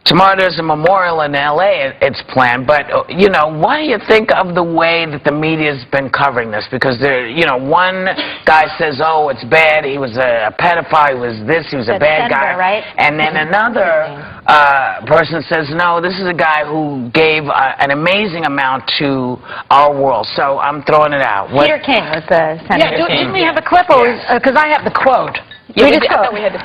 tomorrow there's a memorial in L.A. It's planned, but, you know, what do you think of the way that the media's been covering this? Because, you know, one guy says, oh, it's bad, he was a pedophile, he was this, he was a bad guy. Right? And then another person says, no, this is a guy who gave an amazing amount to our world. So I'm throwing it out. Peter King was the senator. Yeah, didn't we have a clip? Because I have the quote. Yeah,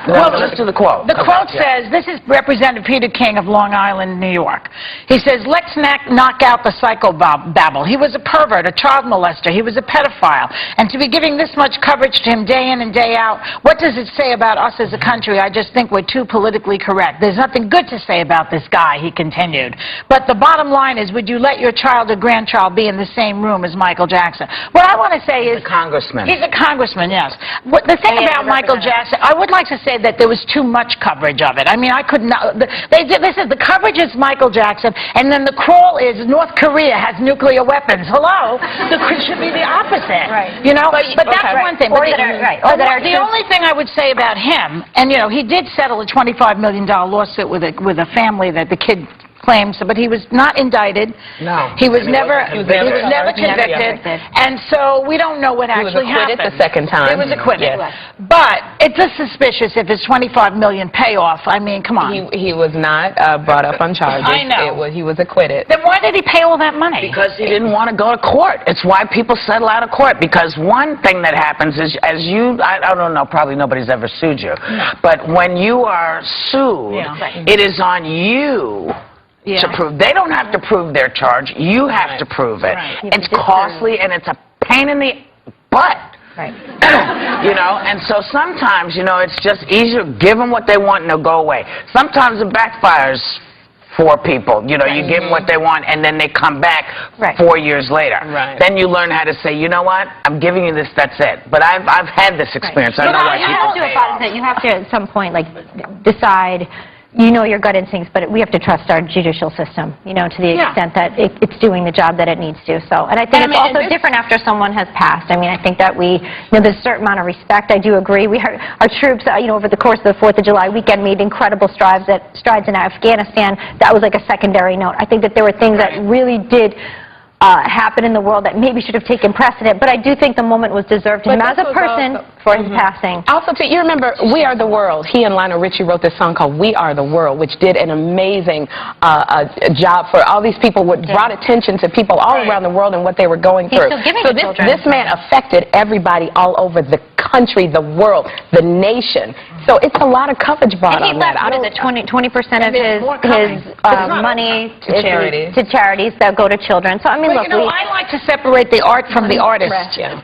well, let's do the quote. The quote says, this is Representative Peter King of Long Island, New York. He says, let's knock out the psychobabble. He was a pervert, a child molester. He was a pedophile. And to be giving this much coverage to him day in and day out, what does it say about us as a country? I just think we're too politically correct. There's nothing good to say about this guy, he continued. But the bottom line is, would you let your child or grandchild be in the same room as Michael Jackson? What I want to say is... He's a congressman. He's a congressman, yes. The thing about Michael Jackson, I would like to say that there was too much coverage of it. I mean, I could not... They said the coverage is Michael Jackson, and then the crawl is North Korea has nuclear weapons. Hello? It should be the opposite. Right. You know? But that's one thing. The only thing I would say about him, and, you know, he did settle a $25 million lawsuit with a family that the kid claims, but he was not indicted. No. He was never convicted. And so we don't know what actually happened. He was acquitted the second time. He was acquitted. Yes. But it's just suspicious if it's $25 million payoff. I mean, come on. He was not brought up on charges. I know. He was acquitted. Then why did he pay all that money? Because he didn't want to go to court. It's why people settle out of court. Because one thing that happens is, I don't know, probably nobody's ever sued you, but when you are sued, it is on you to prove. They don't have to prove their charge. You have to prove it. Right. It's costly and it's a pain in the butt. Right. You know, and so sometimes, you know, it's just easier. Give them what they want and they'll go away. Sometimes it backfires for people. You know, you give them what they want and then they come back 4 years later. Right. Then you learn how to say, you know what, I'm giving you this, that's it. But I've had this experience. I know why people you have to at some point, like, decide. You know your gut instincts, but we have to trust our judicial system, you know, to the extent that it's doing the job that it needs to. So, and I think it's also different after someone has passed. I mean, I think that you know, there's a certain amount of respect. I do agree. Our troops, you know, over the course of the 4th of July weekend made incredible strides in Afghanistan. That was like a secondary note. I think that there were things that really did happen in the world that maybe should have taken precedent, but I do think the moment was deserved to him as a person for his passing. Also, too, you remember We Are the World. He and Lionel Richie wrote this song called We Are the World, which did an amazing job for all these people, brought attention to people all around the world and what they were going through. So this man affected everybody all over the country, the world, the nation. So it's a lot of coverage brought on that. What is it, 20% of his money to charities that go to children. So I mean, look, you know, I like to separate the art from the artist.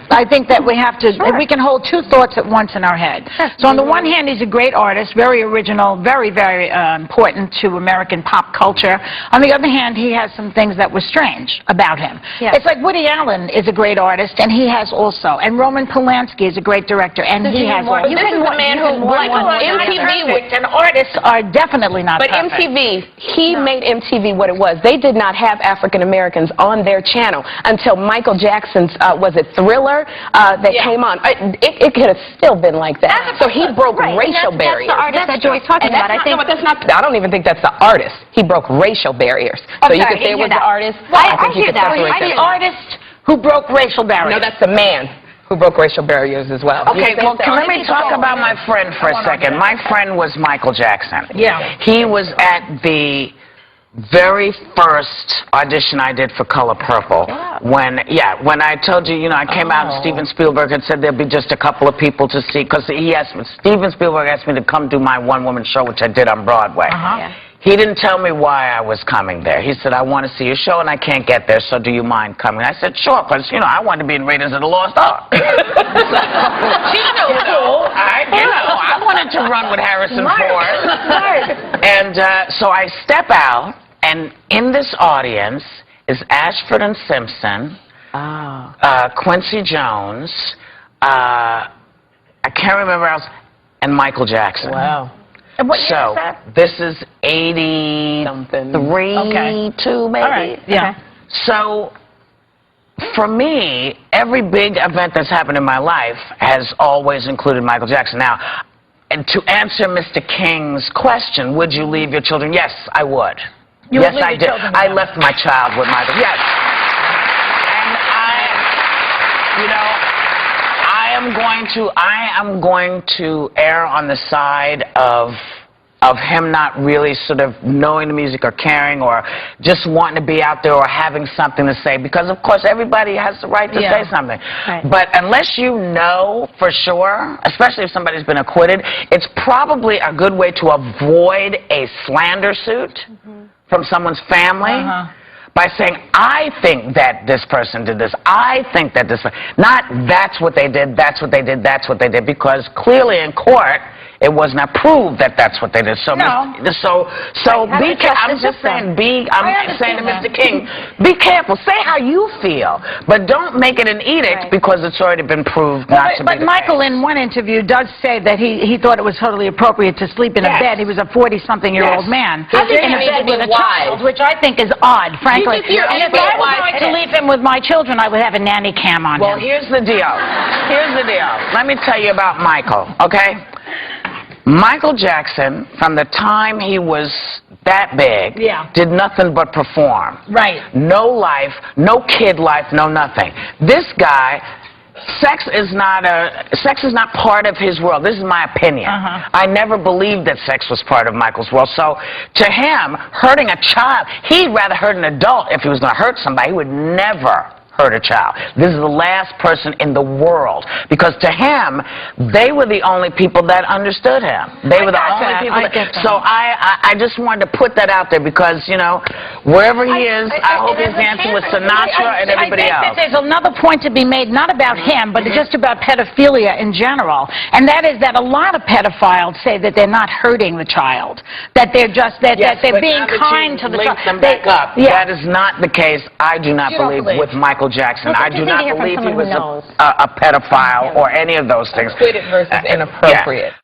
I think that we have to, we can hold two thoughts at once in our head. So on the one hand, he's a great artist, very original, very, very important to American pop culture. On the other hand, he has some things that were strange about him. It's like Woody Allen is a great artist, and he has also. And Roman Polanski is a great director, and he has also. This is a man who, MTV, and artists are definitely not perfect. MTV, he made MTV what it was. They did not have African Americans on their channel until Michael Jackson's, was it Thriller, that came on. It could have still been like that. So he broke racial barriers. That's the artist that Joy's talking about. I don't even think that's the artist. He broke racial barriers. So you could say it was the artist. I think you could separate that. The artist who broke racial barriers. No, that's the man who broke racial barriers as well. Okay, well, let me talk about my friend for a second. My friend was Michael Jackson. Yeah. He was at the very first audition I did for Color Purple. When I told you, you know, I came out and Steven Spielberg had said there'd be just a couple of people to see, because Steven Spielberg asked me to come do my one-woman show, which I did on Broadway. He didn't tell me why I was coming there. He said, I want to see your show and I can't get there, so do you mind coming? I said, sure, because, you know, I wanted to be in Raiders of the Lost Ark. She knew, I wanted to run with Harrison Ford. And so I step out, and in this audience is Ashford and Simpson, Quincy Jones, I can't remember else, and Michael Jackson. Wow. And what year is that? This is 83, 2 maybe. All right. Yeah. So, for me, every big event that's happened in my life has always included Michael Jackson. Now, and to answer Mr. King's question, would you leave your children? Yes, I would. You yes, would leave I your did. children I with left my child with Michael. Yes. And I am going to err on the side of him not really sort of knowing the music or caring or just wanting to be out there or having something to say, because of course everybody has the right to say something. Right. But unless you know for sure, especially if somebody's been acquitted, it's probably a good way to avoid a slander suit from someone's family. By saying, I think that this person did this, I think that this, not that's what they did, that's what they did, that's what they did, because clearly in court, it was not proved that that's what they did. So, No. I'm just saying, I'm saying to Mr. King, be careful. Say how you feel, but don't make it an edict because it's already been proved not to be the But Michael, case. in one interview, does say that he thought it was totally appropriate to sleep in a bed. He was a 40-something-year-old man. I think in a he bed may with a be wise. child, which I think is odd, frankly. And if I was going to leave him with my children, I would have a nanny cam on Well, him. here's the deal. Here's the deal. Let me tell you about Michael, okay? Michael Jackson, from the time he was that big, did nothing but perform. Right. No life, no kid life, no nothing. This guy, sex is not part of his world. This is my opinion. I never believed that sex was part of Michael's world. So to him, hurting a child, he'd rather hurt an adult if he was going to hurt somebody. He would never hurt a child. This is the last person in the world, because to him, they were the only people that understood him. They were the only people. So I just wanted to put that out there because, you know, wherever he is, I hope he's dancing with Sinatra and everybody else. I think that there's another point to be made, not about him, but just about pedophilia in general, and that is that a lot of pedophiles say that they're not hurting the child, that they're just that they're being kind to the child. Them back up. That is not the case. I do not believe with Michael Jackson. I do not believe he was a pedophile or any of those things. Acquitted versus inappropriate.